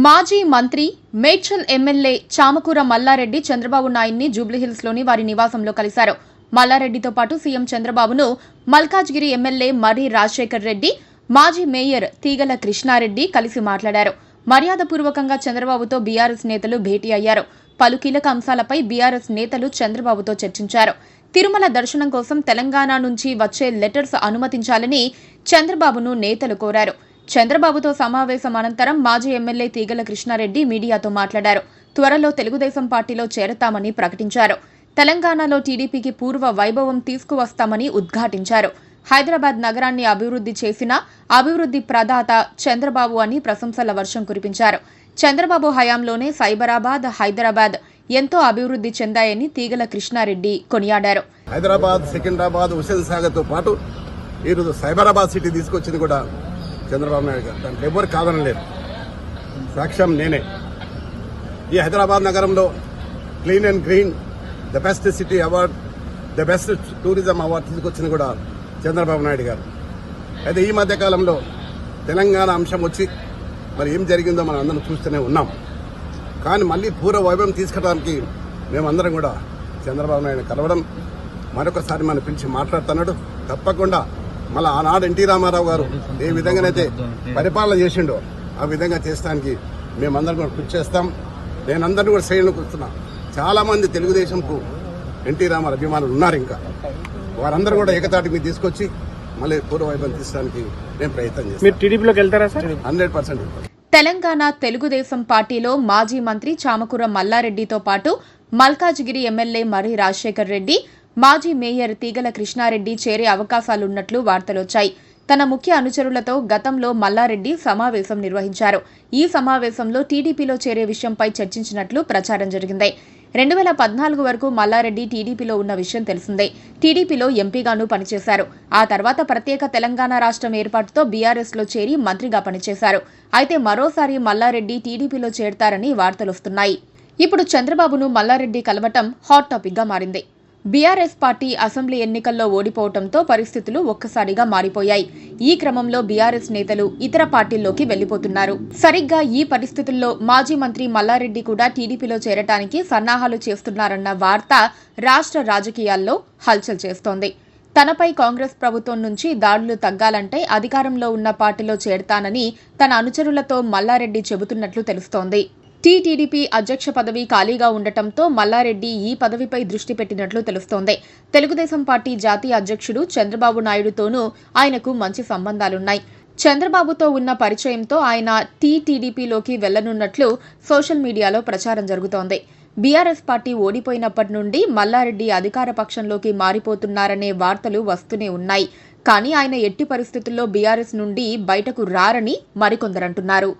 మాజీ మంత్రి మేడ్చల్ ఎమ్మెల్యే చామకూర మల్లారెడ్డి చంద్రబాబు నాయుడిని జూబ్లీహిల్స్లోని వారి నివాసంలో కలిశారు. మల్లారెడ్డితో పాటు సీఎం చంద్రబాబును మల్కాజ్గిరి ఎమ్మెల్యే మర్రి రాజశేఖర్ రెడ్డి, మాజీ మేయర్ తీగల కృష్ణారెడ్డి కలిసి మాట్లాడారు. మర్యాదపూర్వకంగా చంద్రబాబుతో బీఆర్ఎస్ నేతలు భేటీ అయ్యారు. పలు కీలక అంశాలపై బీఆర్ఎస్ నేతలు చంద్రబాబుతో చర్చించారు. తిరుమల దర్శనం కోసం తెలంగాణ నుంచి వచ్చే లెటర్స్ అనుమతించాలని చంద్రబాబును నేతలు కోరారు. చంద్రబాబుతో సమావేశం అనంతరం మాజీ ఎమ్మెల్యే తీగల కృష్ణారెడ్డి మీడియాతో మాట్లాడారు. త్వరలో తెలుగుదేశం పార్టీలో చేరతామని ప్రకటించారు. తెలంగాణలో టీడీపీకి పూర్వ వైభవం తీసుకువస్తామని ఉద్ఘాటించారు. హైదరాబాద్ నగరాన్ని అభివృద్ధి చేసిన అభివృద్ధి ప్రదాత చంద్రబాబు అని ప్రశంసల వర్షం కురిపించారు. చంద్రబాబు హయాంలోనే సైబరాబాద్, హైదరాబాద్ ఎంతో అభివృద్ధి చెందాయని తీగల కృష్ణారెడ్డి కొనియాడారు. హైదరాబాద్, సికింద్రాబాద్, హుస్సేన్ సాగర్ తో పాటు ఈరోజు సైబరాబాద్ సిటీ తీసుకొచ్చింది కూడా చంద్రబాబు నాయుడు గారు. దాంట్లో ఎవరు కాదనలేదు. సాక్ష్యం నేనే. ఈ హైదరాబాద్ నగరంలో clean and green, the best city award, the best tourism award తీసుకొచ్చింది కూడా చంద్రబాబు నాయుడు గారు. అయితే ఈ మధ్య కాలంలో తెలంగాణ అంశం వచ్చి మరి ఏం జరిగిందో మనం అందరం చూస్తూనే ఉన్నాం. కానీ మళ్ళీ పూర్వ వైభవం తీసుకురావడానికి మేమందరం కూడా చంద్రబాబు నాయుడు కలవడం, మరొకసారి మనం పిలిచి మాట్లాడుతున్నాడు. తప్పకుండా మళ్ళీ ఆనాడు ఎన్టీ రామారావు గారు ఏ విధంగానైతే పరిపాలన చేసిండో ఆ విధంగా చేస్తానికి మేమందరం కూడా కృషి చేస్తాం. నేనందరినీ కూడా శ్రేణులకు వస్తున్నా. చాలా మంది తెలుగుదేశంకు ఎన్టీ రామారావు అభిమానులు ఉన్నారు. ఇంకా వారందరూ కూడా ఏకతాటి మీద తీసుకొచ్చి మళ్ళీ పూర్వ వైభవం తీసుకోవడానికి మేము ప్రయత్నం చేస్తాం. టీడీపీలోకి వెళ్తారా సార్? 100%. తెలంగాణ తెలుగుదేశం పార్టీలో మాజీ మంత్రి చామకూర మల్లారెడ్డితో పాటు మల్కాజ్గిరి ఎమ్మెల్యే మర్రి రాజశేఖర్ రెడ్డి, మాజీ మేయర్ తీగల కృష్ణారెడ్డి చేరే అవకాశాలున్నట్లు వార్తలొచ్చాయి. తన ముఖ్య అనుచరులతో గతంలో మల్లారెడ్డి సమావేశం నిర్వహించారు. ఈ సమావేశంలో టీడీపీలో చేరే విషయంపై చర్చించినట్లు ప్రచారం జరిగింది. 2014 వరకు మల్లారెడ్డి టీడీపీలో ఉన్న విషయం తెలిసిందే. టీడీపీలో ఎంపీగానూ పనిచేశారు. ఆ తర్వాత ప్రత్యేక తెలంగాణ రాష్ట్రం ఏర్పాటుతో బీఆర్ఎస్లో చేరి మంత్రిగా పనిచేశారు. అయితే మరోసారి మల్లారెడ్డి టీడీపీలో చేరతారని వార్తలొస్తున్నాయి. ఇప్పుడు చంద్రబాబును మల్లారెడ్డి కలవటం హాట్ టాపిక్ గా మారింది. బీఆర్ఎస్ పార్టీ అసెంబ్లీ ఎన్నికల్లో ఓడిపోవడంతో పరిస్థితులు ఒక్కసారిగా మారిపోయాయి. ఈ క్రమంలో బీఆర్ఎస్ నేతలు ఇతర పార్టీల్లోకి వెళ్లిపోతున్నారు. సరిగ్గా ఈ పరిస్థితుల్లో మాజీ మంత్రి మల్లారెడ్డి కూడా టీడీపీలో చేరటానికి సన్నాహాలు చేస్తున్నారన్న వార్త రాష్ట్ర రాజకీయాల్లో హల్చల్ చేస్తోంది. తనపై కాంగ్రెస్ ప్రభుత్వం నుంచి దాడులు తగ్గాలంటే అధికారంలో ఉన్న పార్టీలో చేరతానని తన అనుచరులతో మల్లారెడ్డి చెబుతున్నట్లు తెలుస్తోంది. టీడీపీ అధ్యక్ష పదవి ఖాళీగా ఉండటంతో మల్లారెడ్డి ఈ పదవిపై దృష్టి పెట్టినట్లు తెలుస్తోంది. తెలుగుదేశం పార్టీ జాతీయ అధ్యక్షుడు చంద్రబాబు నాయుడుతోనూ ఆయనకు మంచి సంబంధాలున్నాయి. చంద్రబాబుతో ఉన్న పరిచయంతో ఆయన టీడీపీలోకి వెళ్లనున్నట్లు సోషల్ మీడియాలో ప్రచారం జరుగుతోంది. బీఆర్ఎస్ పార్టీ ఓడిపోయినప్పటి నుండి మల్లారెడ్డి అధికార పక్షంలోకి మారిపోతున్నారనే వార్తలు వస్తూనే ఉన్నాయి. కానీ ఆయన ఎట్టి పరిస్థితుల్లో బీఆర్ఎస్ నుండి బయటకు రారని మరికొందరంటున్నారు.